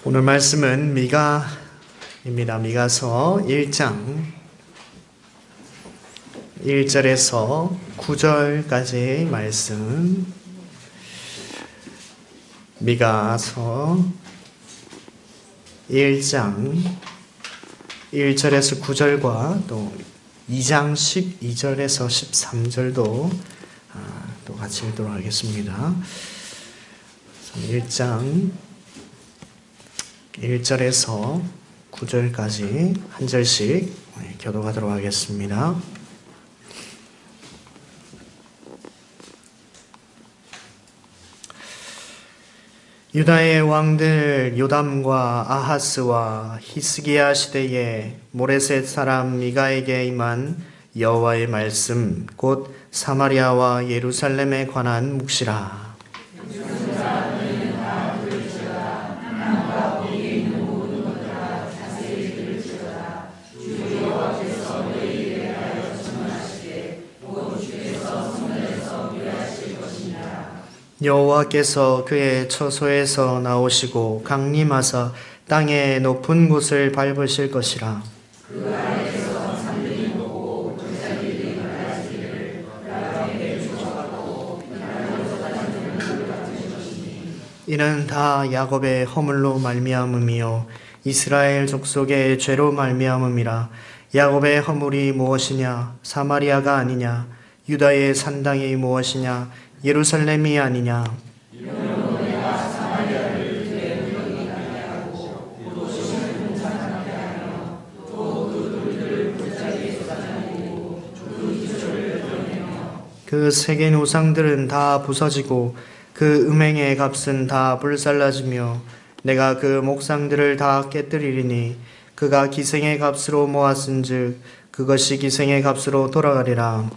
오늘 말씀은 미가입니다. 미가서 1장 1절에서 9절까지의 말씀. 미가서 1장 1절에서 9절과 또 2장 12절에서 13절도 또 같이 읽도록 하겠습니다. 1장 1절에서 9절까지 한 절씩 교독하도록 하겠습니다. 유다의 왕들 요담과 아하스와 히스기야 시대에 모레셋 사람 미가에게 임한 여호와의 말씀 곧 사마리아와 예루살렘에 관한 묵시라. 여호와께서 그의 처소에서 나오시고 강림하사 땅의 높은 곳을 밟으실 것이라. 그 아래에서 산들이 보고 돌산들이 갈라지기를 야곱에게 주셔가고 나라에서 가진 물 같은 것이니 이는 다 야곱의 허물로 말미암음이요 이스라엘 족속의 죄로 말미암음이라. 야곱의 허물이 무엇이냐? 사마리아가 아니냐? 유다의 산당이 무엇이냐? 예루살렘이 아니냐? 그 세계 우상들은 다 부서지고 그 음행의 값은 다 불살라지며 내가 그 목상들을 다 깨뜨리리니 그가 기생의 값으로 모았은즉 그것이 기생의 값으로 돌아가리라.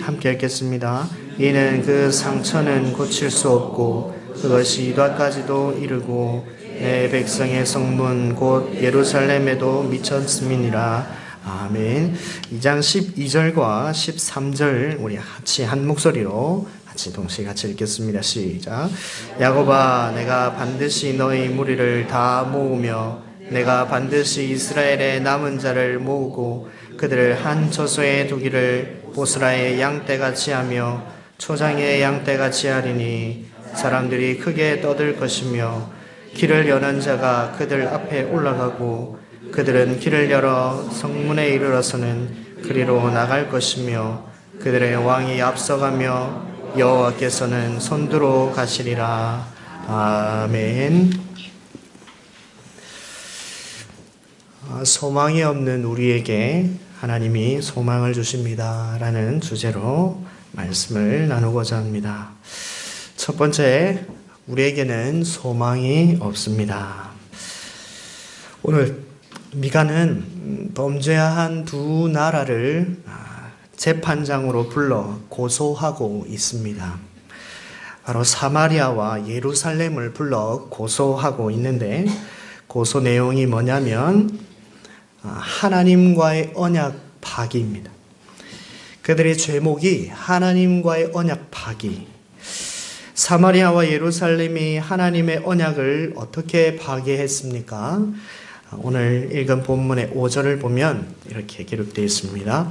함께 읽겠습니다. 이는 그 상처는 고칠 수 없고 그것이 유다까지도 이르고 내 백성의 성문 곧 예루살렘에도 미쳤음이니라. 아멘. 2장 12절과 13절 우리 같이 한 목소리로 동시에 같이 읽겠습니다. 시작. 야곱아 내가 반드시 너희 무리를 다 모으며 내가 반드시 이스라엘의 남은 자를 모으고 그들을 한 처소에 두기를 보스라의 양떼같이 하며 초장의 양떼같이 하리니 사람들이 크게 떠들 것이며 길을 여는 자가 그들 앞에 올라가고 그들은 길을 열어 성문에 이르러서는 그리로 나갈 것이며 그들의 왕이 앞서가며 여호와께서는 손들어 가시리라. 아멘. 소망이 없는 우리에게 하나님이 소망을 주십니다 라는 주제로 말씀을 나누고자 합니다. 첫 번째, 우리에게는 소망이 없습니다. 오늘 미가는 범죄한 두 나라를 재판장으로 불러 고소하고 있습니다. 바로 사마리아와 예루살렘을 불러 고소하고 있는데 고소 내용이 뭐냐면 하나님과의 언약 파기입니다. 그들의 죄목이 하나님과의 언약 파기. 사마리아와 예루살렘이 하나님의 언약을 어떻게 파괴했습니까? 오늘 읽은 본문의 5절을 보면 이렇게 기록되어 있습니다.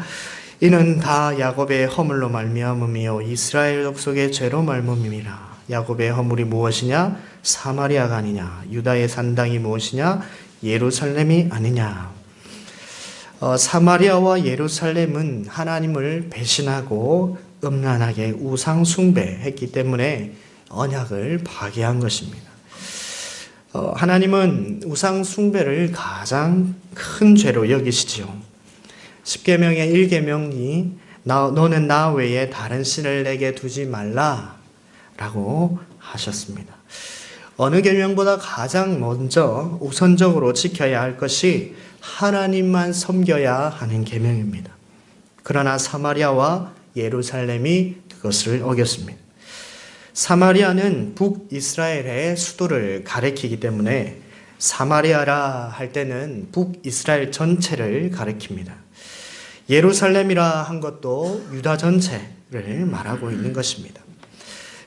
이는 다 야곱의 허물로 말미암음이요 이스라엘 족속의 죄로 말미암음이라. 야곱의 허물이 무엇이냐? 사마리아가 아니냐? 유다의 산당이 무엇이냐? 예루살렘이 아니냐? 사마리아와 예루살렘은 하나님을 배신하고 음란하게 우상 숭배했기 때문에 언약을 파괴한 것입니다. 하나님은 우상 숭배를 가장 큰 죄로 여기시지요. 10계명의 1계명이 너는 나 외에 다른 신을 내게 두지 말라 라고 하셨습니다. 어느 계명보다 가장 먼저 우선적으로 지켜야 할 것이 하나님만 섬겨야 하는 계명입니다. 그러나 사마리아와 예루살렘이 그것을 어겼습니다. 사마리아는 북이스라엘의 수도를 가리키기 때문에 사마리아라 할 때는 북이스라엘 전체를 가리킵니다. 예루살렘이라 한 것도 유다 전체를 말하고 있는 것입니다.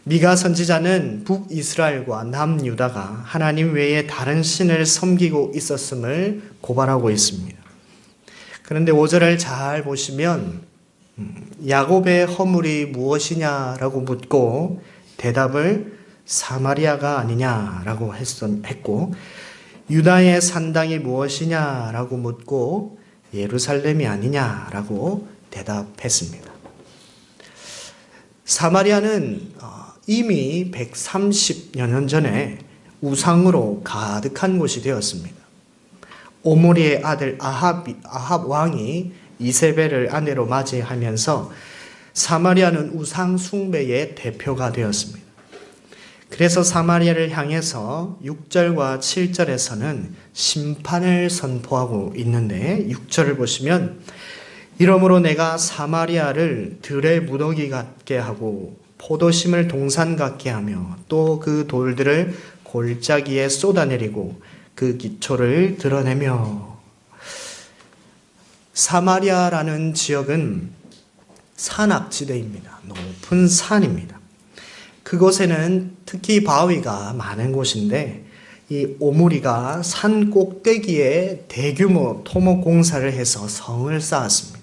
미가 선지자는 북이스라엘과 남유다가 하나님 외에 다른 신을 섬기고 있었음을 고발하고 있습니다. 그런데 5절을 잘 보시면 야곱의 허물이 무엇이냐라고 묻고 대답을 사마리아가 아니냐라고 했고, 유다의 산당이 무엇이냐라고 묻고 예루살렘이 아니냐라고 대답했습니다. 사마리아는 이미 130여 년 전에 우상으로 가득한 곳이 되었습니다. 오므리의 아들 아합 왕이 이세벨을 아내로 맞이하면서 사마리아는 우상 숭배의 대표가 되었습니다. 그래서 사마리아를 향해서 6절과 7절에서는 심판을 선포하고 있는데, 6절을 보시면 이러므로 내가 사마리아를 들의 무더기 같게 하고 포도심을 동산 같게 하며 또 그 돌들을 골짜기에 쏟아내리고 그 기초를 드러내며. 사마리아라는 지역은 산악지대입니다. 높은 산입니다. 그곳에는 특히 바위가 많은 곳인데, 이 오므리가 산 꼭대기에 대규모 토목 공사를 해서 성을 쌓았습니다.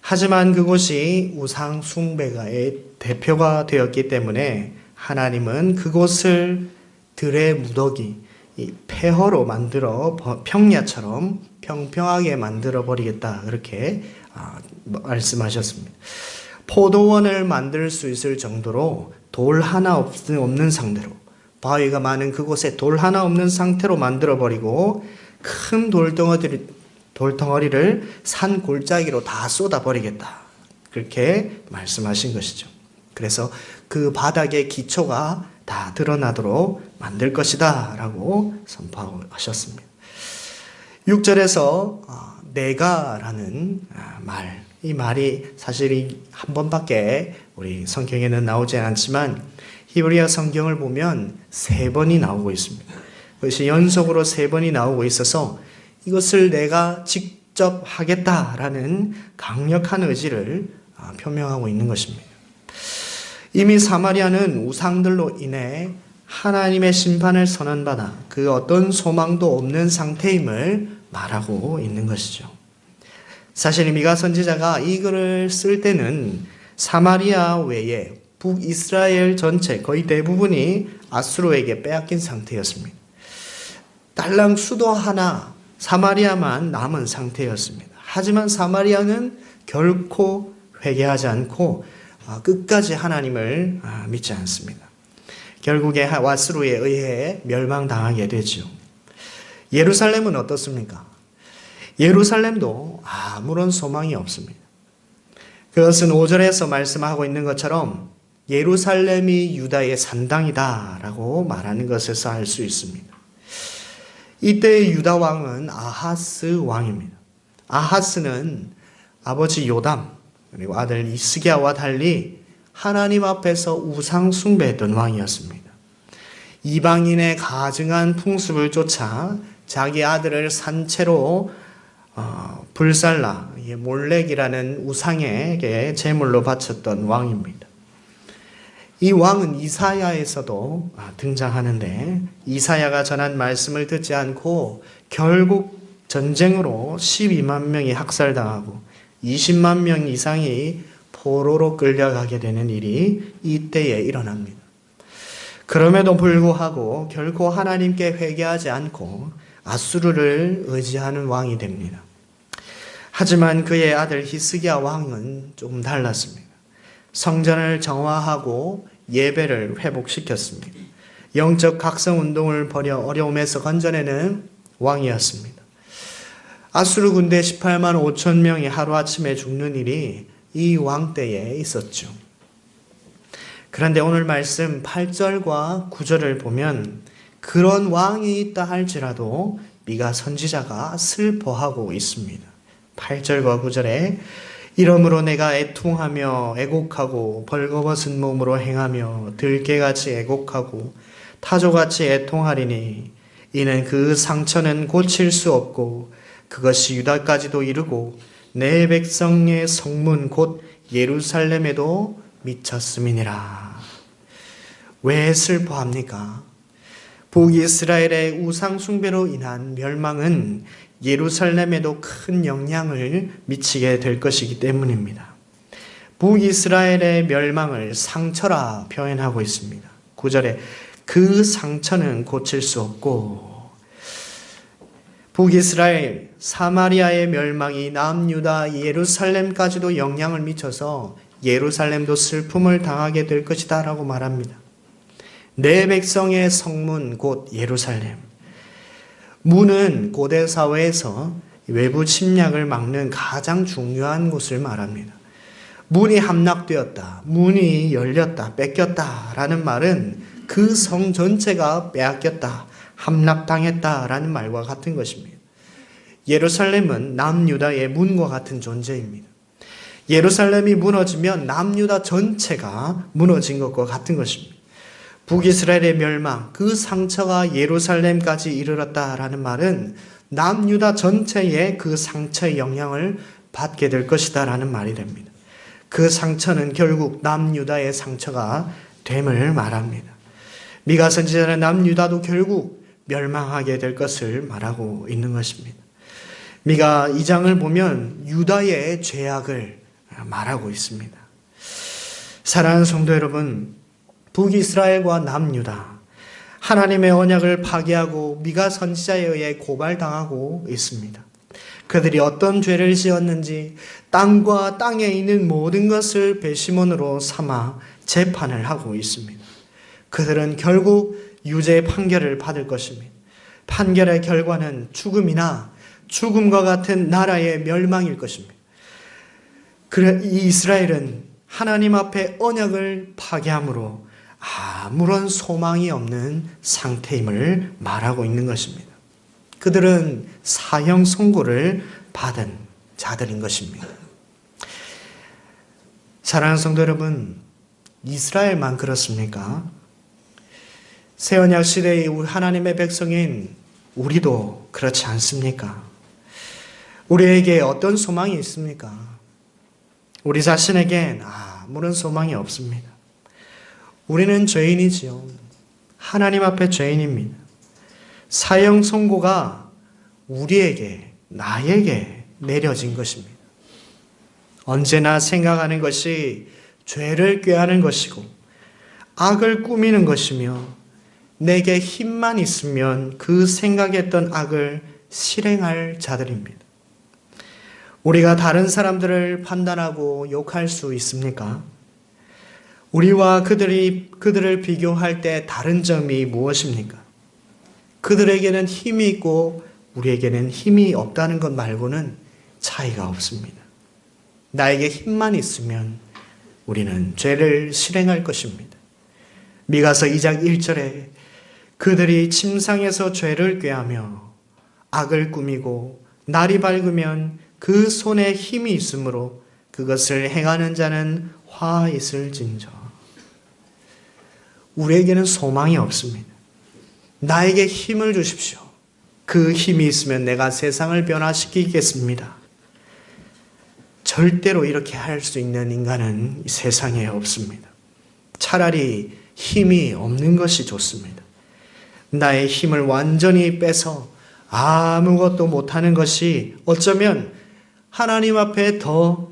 하지만 그곳이 우상 숭배가의 대표가 되었기 때문에 하나님은 그곳을 들의 무더기, 이 폐허로 만들어 평야처럼 평평하게 만들어 버리겠다, 그렇게 말씀하셨습니다. 포도원을 만들 수 있을 정도로 돌 하나 없는 상태로, 바위가 많은 그곳에 돌 하나 없는 상태로 만들어 버리고 큰 돌덩어리를 산 골짜기로 다 쏟아 버리겠다, 그렇게 말씀하신 것이죠. 그래서 그 바닥의 기초가 다 드러나도록 만들 것이다 라고 선포하셨습니다. 6절에서 내가라는 말, 이 말이 사실 한 번밖에 우리 성경에는 나오지 않지만 히브리어 성경을 보면 3번이 나오고 있습니다. 그것이 연속으로 3번이 나오고 있어서 이것을 내가 직접 하겠다라는 강력한 의지를 표명하고 있는 것입니다. 이미 사마리아는 우상들로 인해 하나님의 심판을 선언받아 그 어떤 소망도 없는 상태임을 말하고 있는 것이죠. 사실 미가 선지자가 이 글을 쓸 때는 사마리아 외에 북이스라엘 전체 거의 대부분이 아수르에게 빼앗긴 상태였습니다. 딸랑 수도 하나 사마리아만 남은 상태였습니다. 하지만 사마리아는 결코 회개하지 않고 끝까지 하나님을 믿지 않습니다. 결국에 아수르에 의해 멸망당하게 되죠. 예루살렘은 어떻습니까? 예루살렘도 아무런 소망이 없습니다. 그것은 5절에서 말씀하고 있는 것처럼 예루살렘이 유다의 산당이다라고 말하는 것에서 알 수 있습니다. 이때의 유다 왕은 아하스 왕입니다. 아하스는 아버지 요담 그리고 아들 이스기야와 달리 하나님 앞에서 우상 숭배했던 왕이었습니다. 이방인의 가증한 풍습을 쫓아 자기 아들을 산채로 불살라 몰렉이라는 우상에게 제물로 바쳤던 왕입니다. 이 왕은 이사야에서도 등장하는데, 이사야가 전한 말씀을 듣지 않고 결국 전쟁으로 12만 명이 학살당하고 20만 명 이상이 포로로 끌려가게 되는 일이 이때에 일어납니다. 그럼에도 불구하고 결코 하나님께 회개하지 않고 아수르를 의지하는 왕이 됩니다. 하지만 그의 아들 히스기야 왕은 조금 달랐습니다. 성전을 정화하고 예배를 회복시켰습니다. 영적 각성 운동을 벌여 어려움에서 건져내는 왕이었습니다. 아수르 군대 18만 5천 명이 하루아침에 죽는 일이 이 왕 때에 있었죠. 그런데 오늘 말씀 8절과 9절을 보면 그런 왕이 있다 할지라도 미가 선지자가 슬퍼하고 있습니다. 8절과 9절에 이러므로 내가 애통하며 애곡하고 벌거벗은 몸으로 행하며 들깨같이 애곡하고 타조같이 애통하리니 이는 그 상처는 고칠 수 없고 그것이 유다까지도 이르고 내 백성의 성문 곧 예루살렘에도 미쳤음이니라. 왜 슬퍼합니까? 북이스라엘의 우상 숭배로 인한 멸망은 예루살렘에도 큰 영향을 미치게 될 것이기 때문입니다. 북이스라엘의 멸망을 상처라 표현하고 있습니다. 9절에 그 상처는 고칠 수 없고, 북이스라엘 사마리아의 멸망이 남유다 예루살렘까지도 영향을 미쳐서 예루살렘도 슬픔을 당하게 될 것이다 라고 말합니다. 내 백성의 성문 곧 예루살렘. 문은 고대 사회에서 외부 침략을 막는 가장 중요한 곳을 말합니다. 문이 함락되었다, 문이 열렸다, 뺏겼다 라는 말은 그 성 전체가 빼앗겼다, 함락당했다 라는 말과 같은 것입니다. 예루살렘은 남유다의 문과 같은 존재입니다. 예루살렘이 무너지면 남유다 전체가 무너진 것과 같은 것입니다. 북이스라엘의 멸망, 그 상처가 예루살렘까지 이르렀다라는 말은 남유다 전체에 그 상처의 영향을 받게 될 것이다 라는 말이 됩니다. 그 상처는 결국 남유다의 상처가 됨을 말합니다. 미가 선지자는 남유다도 결국 멸망하게 될 것을 말하고 있는 것입니다. 미가 2장을 보면 유다의 죄악을 말하고 있습니다. 사랑하는 성도 여러분, 북이스라엘과 남유다, 하나님의 언약을 파괴하고 미가 선지자에 의해 고발당하고 있습니다. 그들이 어떤 죄를 지었는지 땅과 땅에 있는 모든 것을 배심원으로 삼아 재판을 하고 있습니다. 그들은 결국 유죄 판결을 받을 것입니다. 판결의 결과는 죽음이나 죽음과 같은 나라의 멸망일 것입니다. 이 이스라엘은 하나님 앞에 언약을 파괴함으로 아무런 소망이 없는 상태임을 말하고 있는 것입니다. 그들은 사형 선고를 받은 자들인 것입니다. 사랑하는 성도 여러분, 이스라엘만 그렇습니까? 새언약 시대의 하나님의 백성인 우리도 그렇지 않습니까? 우리에게 어떤 소망이 있습니까? 우리 자신에겐 아무런 소망이 없습니다. 우리는 죄인이지요. 하나님 앞에 죄인입니다. 사형 선고가 우리에게, 나에게 내려진 것입니다. 언제나 생각하는 것이 죄를 꾀하는 것이고 악을 꾸미는 것이며 내게 힘만 있으면 그 생각했던 악을 실행할 자들입니다. 우리가 다른 사람들을 판단하고 욕할 수 있습니까? 우리와 그들을 비교할 때 다른 점이 무엇입니까? 그들에게는 힘이 있고 우리에게는 힘이 없다는 것 말고는 차이가 없습니다. 나에게 힘만 있으면 우리는 죄를 실행할 것입니다. 미가서 2장 1절에 그들이 침상에서 죄를 꾀하며 악을 꾸미고 날이 밝으면 그 손에 힘이 있으므로 그것을 행하는 자는 화 있을진저. 우리에게는 소망이 없습니다. 나에게 힘을 주십시오. 그 힘이 있으면 내가 세상을 변화시키겠습니다. 절대로 이렇게 할 수 있는 인간은 이 세상에 없습니다. 차라리 힘이 없는 것이 좋습니다. 나의 힘을 완전히 빼서 아무것도 못하는 것이 어쩌면 하나님 앞에 더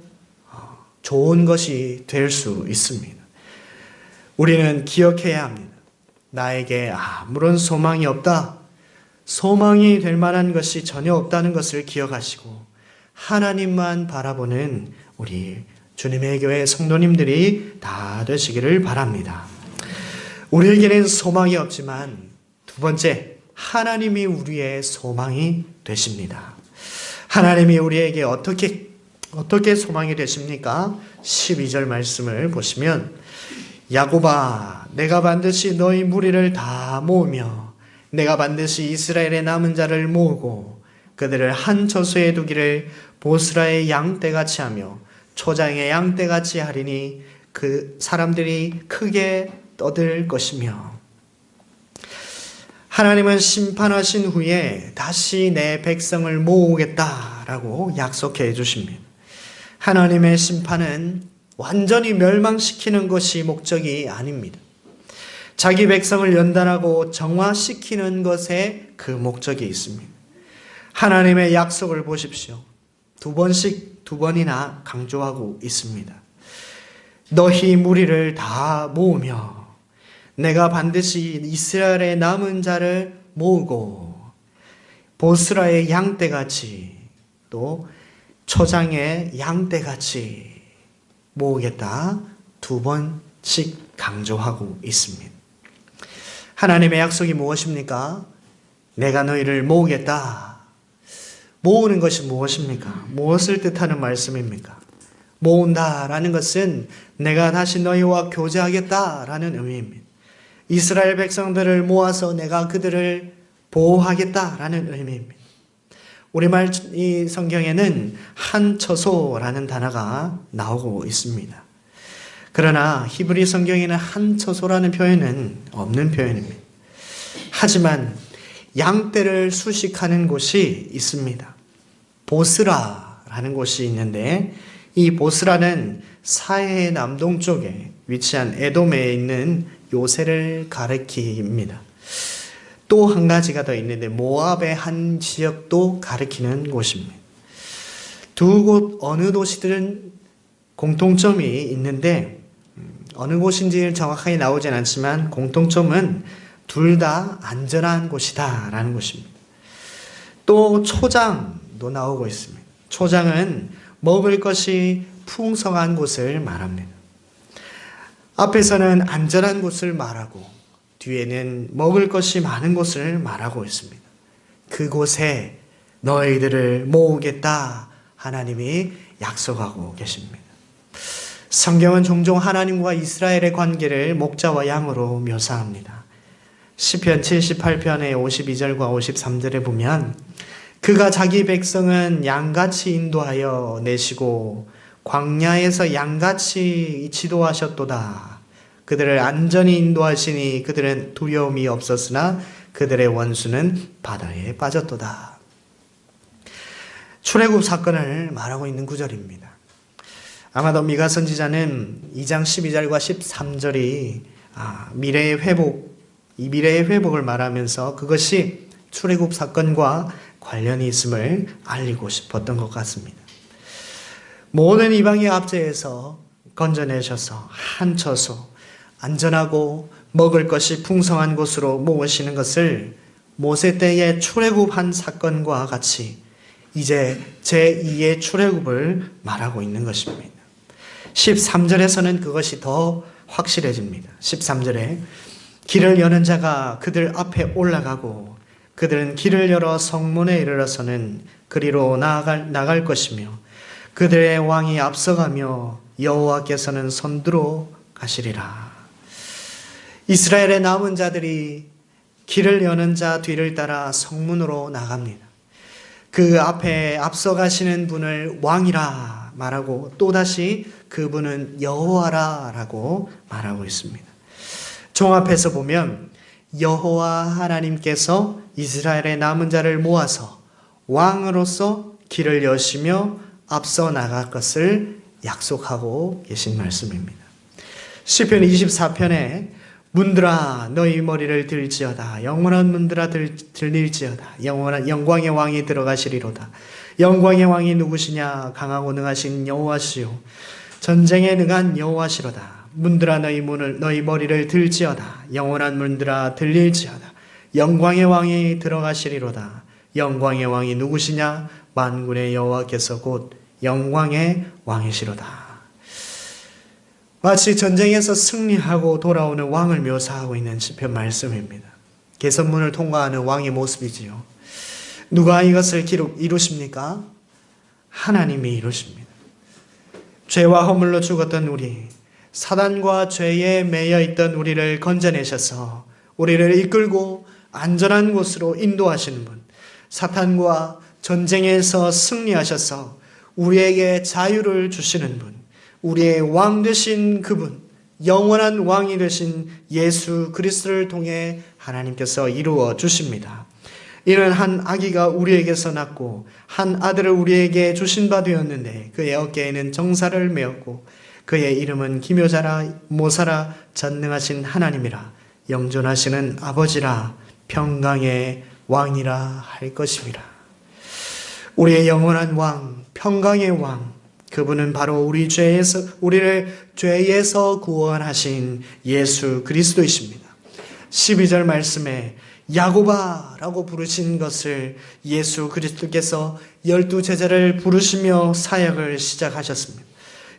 좋은 것이 될 수 있습니다. 우리는 기억해야 합니다. 나에게 아무런 소망이 없다. 소망이 될 만한 것이 전혀 없다는 것을 기억하시고 하나님만 바라보는 우리 주님의 교회 성도님들이 다 되시기를 바랍니다. 우리에게는 소망이 없지만 두 번째, 하나님이 우리의 소망이 되십니다. 하나님이 우리에게 어떻게 소망이 되십니까? 12절 말씀을 보시면 야곱아, 내가 반드시 너희 무리를 다 모으며 내가 반드시 이스라엘의 남은 자를 모으고 그들을 한 처소에 두기를 보스라의 양떼같이 하며 초장의 양떼같이 하리니 그 사람들이 크게 떠들 것이며. 하나님은 심판하신 후에 다시 내 백성을 모으겠다라고 약속해 주십니다. 하나님의 심판은 완전히 멸망시키는 것이 목적이 아닙니다. 자기 백성을 연단하고 정화시키는 것에 그 목적이 있습니다. 하나님의 약속을 보십시오. 두 번이나 강조하고 있습니다. 너희 무리를 다 모으며 내가 반드시 이스라엘의 남은 자를 모으고 보스라의 양떼같이 또 초장의 양떼같이 모으겠다. 두 번씩 강조하고 있습니다. 하나님의 약속이 무엇입니까? 내가 너희를 모으겠다. 모으는 것이 무엇입니까? 무엇을 뜻하는 말씀입니까? 모은다라는 것은 내가 다시 너희와 교제하겠다라는 의미입니다. 이스라엘 백성들을 모아서 내가 그들을 보호하겠다라는 의미입니다. 우리말 이 성경에는 한처소라는 단어가 나오고 있습니다. 그러나 히브리 성경에는 한처소라는 표현은 없는 표현입니다. 하지만 양떼를 수식하는 곳이 있습니다. 보스라라는 곳이 있는데 이 보스라는 사해의 남동쪽에 위치한 에돔에 있는 요새를 가리킵니다. 또 한 가지가 더 있는데 모압의 한 지역도 가리키는 곳입니다. 두 곳 어느 도시들은 공통점이 있는데 어느 곳인지 정확하게 나오진 않지만 공통점은 둘 다 안전한 곳이다 라는 것입니다. 또 초장도 나오고 있습니다. 초장은 먹을 것이 풍성한 곳을 말합니다. 앞에서는 안전한 곳을 말하고 뒤에는 먹을 것이 많은 곳을 말하고 있습니다. 그곳에 너희들을 모으겠다 하나님이 약속하고 계십니다. 성경은 종종 하나님과 이스라엘의 관계를 목자와 양으로 묘사합니다. 시편 78편의 52절과 53절에 보면 그가 자기 백성은 양같이 인도하여 내시고 광야에서 양같이 지도하셨도다. 그들을 안전히 인도하시니 그들은 두려움이 없었으나 그들의 원수는 바다에 빠졌도다. 출애굽 사건을 말하고 있는 구절입니다. 아마도 미가 선지자는 2장 12절과 13절이 미래의 회복을 말하면서 그것이 출애굽 사건과 관련이 있음을 알리고 싶었던 것 같습니다. 모든 이방의 압제에서 건져내셔서 한처소 안전하고 먹을 것이 풍성한 곳으로 모으시는 것을 모세 때의 출애굽한 사건과 같이 이제 제2의 출애굽을 말하고 있는 것입니다. 13절에서는 그것이 더 확실해집니다. 13절에 길을 여는 자가 그들 앞에 올라가고 그들은 길을 열어 성문에 이르러서는 그리로 나갈 것이며 그들의 왕이 앞서가며 여호와께서는 선두로 가시리라. 이스라엘의 남은 자들이 길을 여는 자 뒤를 따라 성문으로 나갑니다. 그 앞에 앞서가시는 분을 왕이라 말하고 또다시 그분은 여호와라 라고 말하고 있습니다. 종합해서 보면 여호와 하나님께서 이스라엘의 남은 자를 모아서 왕으로서 길을 여시며 앞서 나갈 것을 약속하고 계신 말씀입니다. 시편 24편에 문들아 너희 머리를 들지어다. 영원한 문들아 들릴지어다. 영광의 왕이 들어가시리로다. 영광의 왕이 누구시냐? 강하고 능하신 여호와시요 전쟁에 능한 여호와시로다. 문들아 너희 머리를 들지어다. 영원한 문들아 들릴지어다. 영광의 왕이 들어가시리로다. 영광의 왕이 누구시냐? 만군의 여호와께서 곧 영광의 왕이시로다. 마치 전쟁에서 승리하고 돌아오는 왕을 묘사하고 있는 시편 말씀입니다. 개선문을 통과하는 왕의 모습이지요. 누가 이것을 이루십니까? 하나님이 이루십니다. 죄와 허물로 죽었던 우리, 사단과 죄에 매여 있던 우리를 건져내셔서 우리를 이끌고 안전한 곳으로 인도하시는 분, 사탄과 전쟁에서 승리하셔서 우리에게 자유를 주시는 분, 우리의 왕 되신 그분, 영원한 왕이 되신 예수 그리스도를 통해 하나님께서 이루어 주십니다. 이는 한 아기가 우리에게서 낳고 한 아들을 우리에게 주신 바 되었는데 그의 어깨에는 정사를 메었고 그의 이름은 기묘자라 모사라 전능하신 하나님이라 영존하시는 아버지라 평강의 왕이라 할 것입니다. 우리의 영원한 왕, 평강의 왕, 그분은 바로 우리를 죄에서 구원하신 예수 그리스도이십니다. 12절 말씀에 야고바라고 부르신 것을 예수 그리스도께서 12제자를 부르시며 사역을 시작하셨습니다.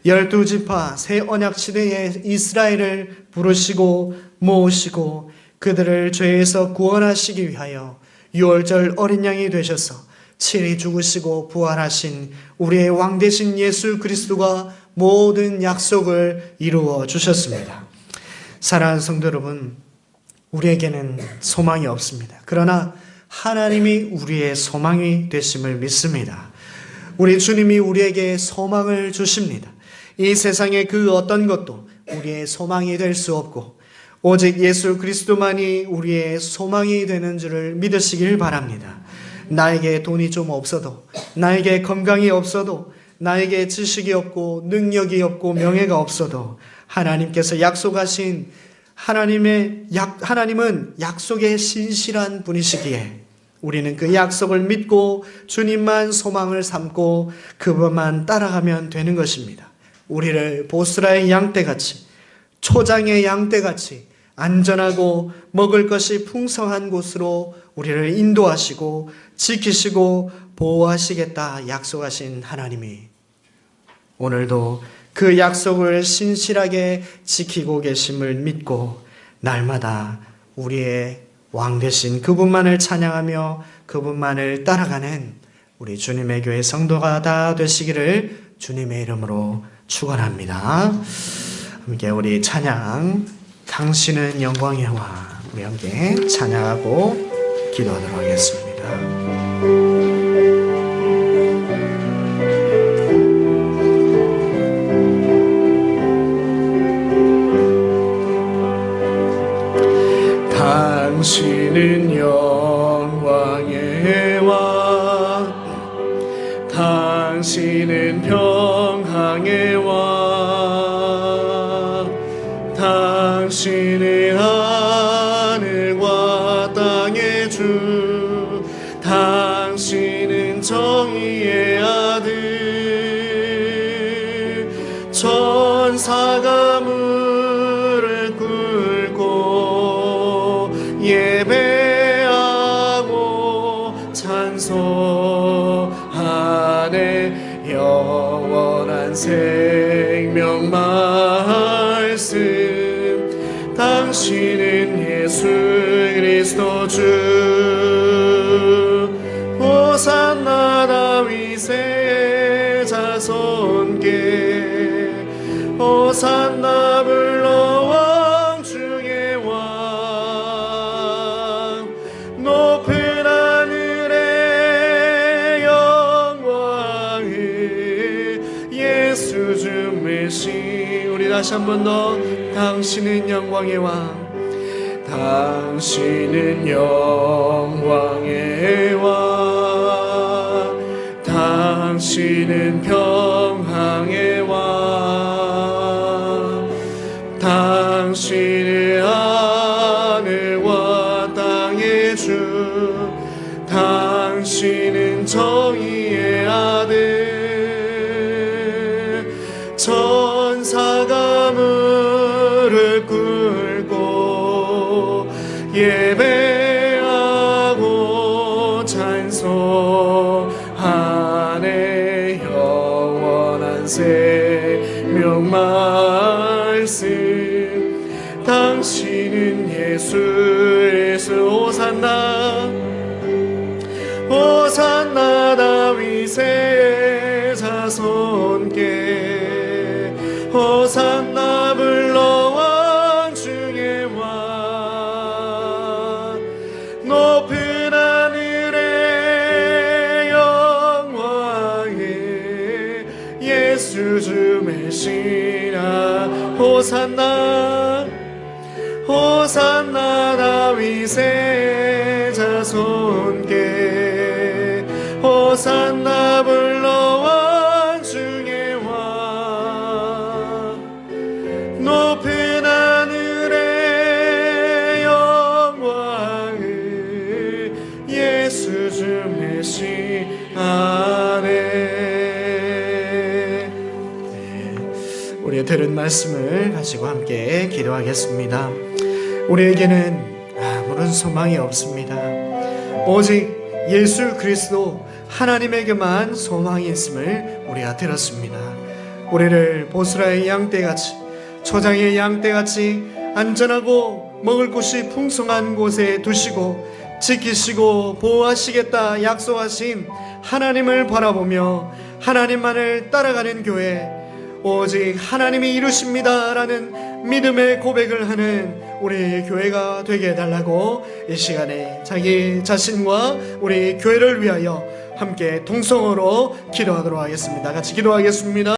12지파 새 언약 시대의 이스라엘을 부르시고 모으시고 그들을 죄에서 구원하시기 위하여 6월절 어린 양이 되셔서 친히 죽으시고 부활하신 우리의 왕 되신 예수 그리스도가 모든 약속을 이루어 주셨습니다. 사랑하는 성도 여러분, 우리에게는 소망이 없습니다. 그러나 하나님이 우리의 소망이 되심을 믿습니다. 우리 주님이 우리에게 소망을 주십니다. 이 세상의 그 어떤 것도 우리의 소망이 될 수 없고 오직 예수 그리스도만이 우리의 소망이 되는 줄을 믿으시길 바랍니다. 나에게 돈이 좀 없어도, 나에게 건강이 없어도, 나에게 지식이 없고 능력이 없고 명예가 없어도 하나님께서 약속하신 하나님은 약속의 신실한 분이시기에 우리는 그 약속을 믿고 주님만 소망을 삼고 그분만 따라가면 되는 것입니다. 우리를 보스라의 양떼같이, 초장의 양떼같이 안전하고 먹을 것이 풍성한 곳으로 우리를 인도하시고 지키시고 보호하시겠다 약속하신 하나님이 오늘도 그 약속을 신실하게 지키고 계심을 믿고 날마다 우리의 왕 되신 그분만을 찬양하며 그분만을 따라가는 우리 주님의 교회 성도가 다 되시기를 주님의 이름으로 축원합니다. 함께 우리 찬양 당신은 영광의 왕, 우리 함께 찬양하고 기도하도록 하겠습니다. 당신은 영광의 왕, 당신은 평강의 왕, 당신은 하늘과 땅의 주, 당신은 정의의 아들, 천사가 무릎 꿇고 예배하고 찬송하네. 영원한 생명 말씀, 당신은 예수 그리스도 주. 호산나 다윗의 자손께, 호산나 불러 중의 왕. 높은 하늘의 영광을 예수 주 메시. 우리 다시 한 번 더. 당신은 영광의 왕, 당신은 영광의 왕, 당신은 평강의 왕, 당신은 하늘과 땅의 주, 당신은 정의의 아들, 천사가 무릎 꿇고 예배하고 찬송하네. 영원한 생명 말씀, 당신은 예수 호산나, 호산나 다윗의 자손께, 호산나 불러 왕 중의 왕. 높은 하늘의 영광에 예수 주 메시라. 호산나, 호산나 다윗의 자손께, 우리 들은 말씀을 가지고 함께 기도하겠습니다. 우리에게는 아무런 소망이 없습니다. 오직 예수 그리스도 하나님에게만 소망이 있음을 우리가 들었습니다. 우리를 보스라의 양떼같이, 초장의 양떼같이 안전하고 먹을 곳이 풍성한 곳에 두시고 지키시고 보호하시겠다 약속하신 하나님을 바라보며 하나님만을 따라가는 교회, 오직 하나님이 이루십니다라는 믿음의 고백을 하는 우리 교회가 되게 해달라고 이 시간에 자기 자신과 우리 교회를 위하여 함께 동성으로 기도하도록 하겠습니다. 같이 기도하겠습니다.